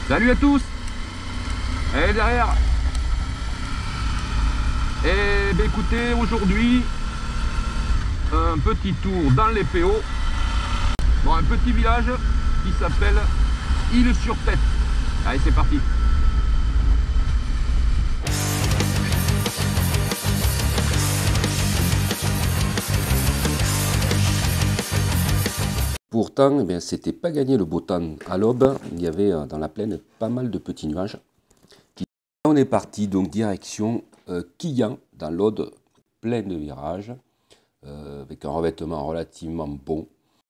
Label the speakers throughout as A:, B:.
A: Salut à tous. Et derrière. Et bien écoutez, aujourd'hui, un petit tour dans les PO, dans un petit village qui s'appelle Isle-sur-Tête. Allez, c'est parti.
B: Pourtant, eh bien, c'était pas gagné le beau temps. À l'aube, il y avait dans la plaine pas mal de petits nuages. On est parti donc direction Quillan, dans l'Aude, plein de virages, avec un revêtement relativement bon.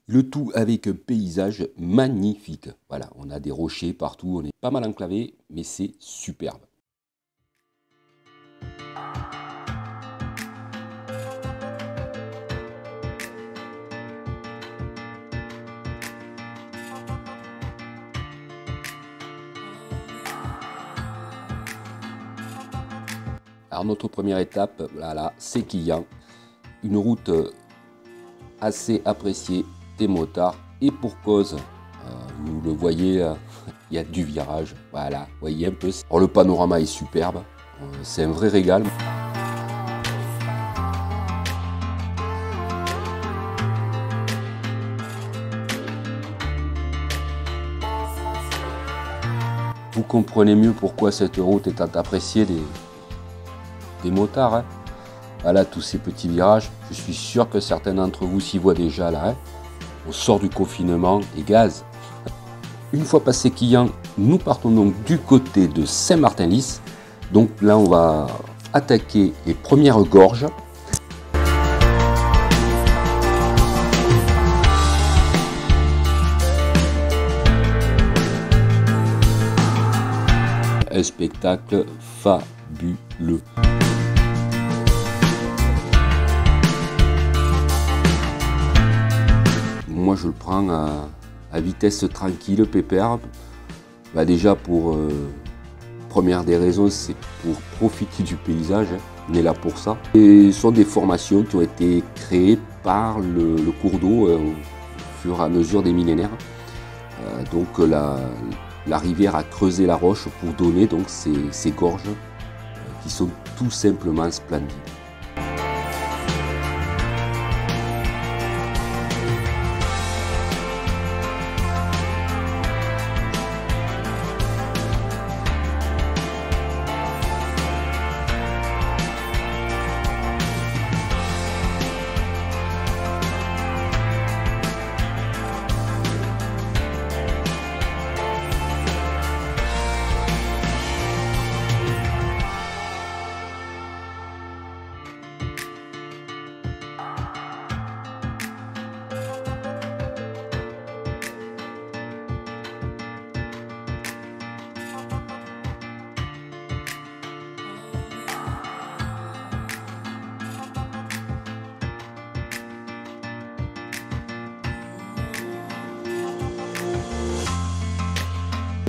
B: Le tout avec un paysage magnifique. Voilà, on a des rochers partout, on est pas mal enclavé, mais c'est superbe. Alors notre première étape, là, c'est Quillan, une route assez appréciée des motards et pour cause. Vous le voyez, il y a du virage, voilà, vous voyez un peu. Alors, le panorama est superbe, c'est un vrai régal. Vous comprenez mieux pourquoi cette route est appréciée des motards. Hein. Voilà, tous ces petits virages, je suis sûr que certains d'entre vous s'y voient déjà là. Hein. On sort du confinement et gaz. Une fois passé Quillan, nous partons donc du côté de Saint-Martin-Lys. Donc là, on va attaquer les premières gorges. Un spectacle fabuleux. Moi, je le prends à vitesse tranquille, pépère. Bah, déjà, première des raisons, c'est pour profiter du paysage. Hein. On est là pour ça. Et ce sont des formations qui ont été créées par le cours d'eau au fur et à mesure des millénaires. Donc la rivière a creusé la roche pour donner donc ces gorges qui sont tout simplement splendides.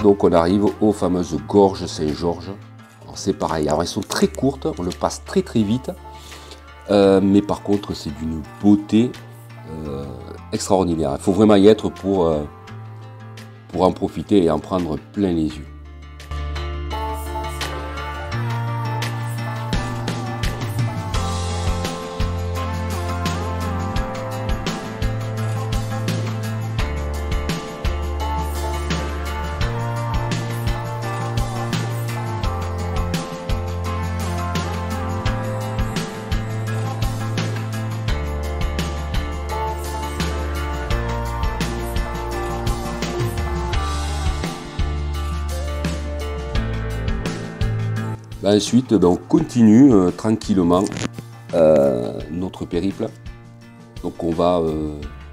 B: Donc on arrive aux fameuses gorges Saint-Georges. C'est pareil, alors elles sont très courtes, on le passe très vite, mais par contre c'est d'une beauté extraordinaire. Il faut vraiment y être pour en profiter et en prendre plein les yeux. Ensuite, on continue tranquillement notre périple. Donc on va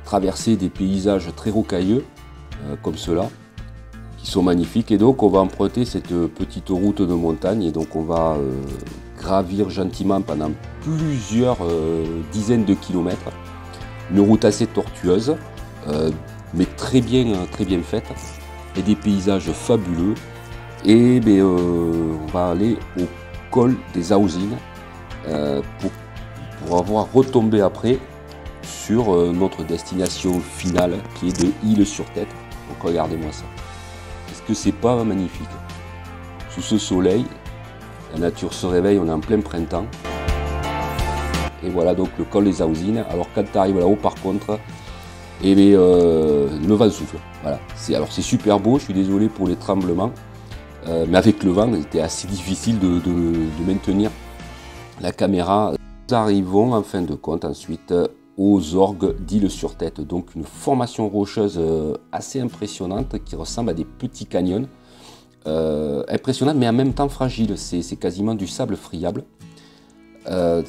B: traverser des paysages très rocailleux, comme ceux-là, qui sont magnifiques. Et donc on va emprunter cette petite route de montagne. Et donc on va gravir gentiment pendant plusieurs dizaines de kilomètres. Une route assez tortueuse, mais très bien faite. Et des paysages fabuleux. Et on va aller au col des Ausines pour avoir retombé après sur notre destination finale qui est de Isle-sur-Tête. Donc regardez-moi ça. que c'est pas magnifique. Sous ce soleil, la nature se réveille, on est en plein printemps. Et voilà donc le col des Ausines. Alors quand tu arrives là-haut par contre, eh bien, le vent souffle. Voilà. Alors c'est super beau, je suis désolé pour les tremblements. Mais avec le vent, c'était assez difficile de maintenir la caméra. Nous arrivons en fin de compte ensuite aux orgues d'Isle-sur-Tête. Donc une formation rocheuse assez impressionnante qui ressemble à des petits canyons. Impressionnante mais en même temps fragile, c'est quasiment du sable friable. Alors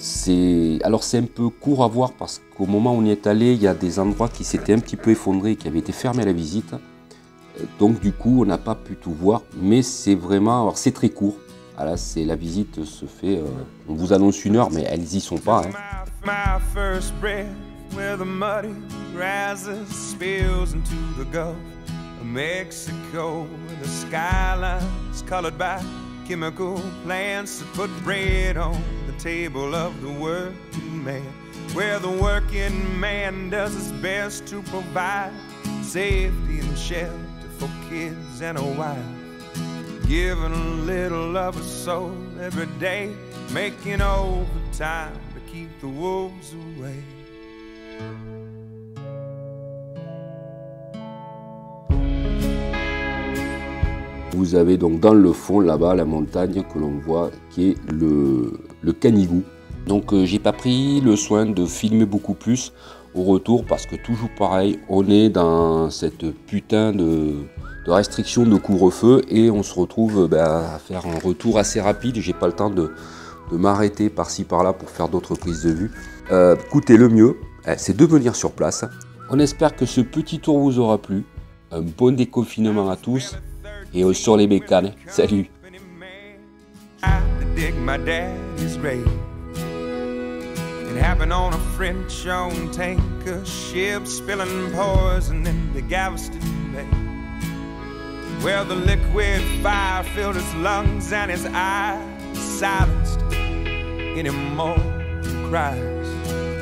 B: c'est un peu court à voir parce qu'au moment où on y est allé, il y a des endroits qui s'étaient un petit peu effondrés, qui avaient été fermés à la visite. Donc du coup on n'a pas pu tout voir, mais c'est vraiment, alors c'est très court. Voilà, la visite se fait, on vous annonce 1 heure, mais elles y sont pas.
C: Mexico, where the skyline's colored by chemical plants that put bread on the table of the working man, where the working man does his best to provide safety and shelter for kids and a wife, giving a little of his soul every day, making overtime to keep the wolves away.
B: Vous avez donc dans le fond là-bas la montagne que l'on voit qui est le Canigou. Donc j'ai pas pris le soin de filmer beaucoup plus au retour parce que toujours pareil, on est dans cette putain de restriction de couvre-feu et on se retrouve à faire un retour assez rapide. J'ai pas le temps de m'arrêter par-ci par-là pour faire d'autres prises de vue. Écoutez, le mieux, c'est de venir sur place. On espère que ce petit tour vous aura plu. Un bon déconfinement à tous. Et sur les bécanes, salut.
C: It happened on a French-owned tanker ship, spilling poison into Galveston Bay, where the liquid fire filled his lungs and his eyes silenced any more cries.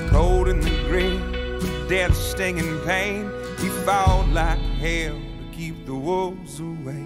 C: Cold in the grave, with death stinging pain, he fought like hell to keep the wolves away.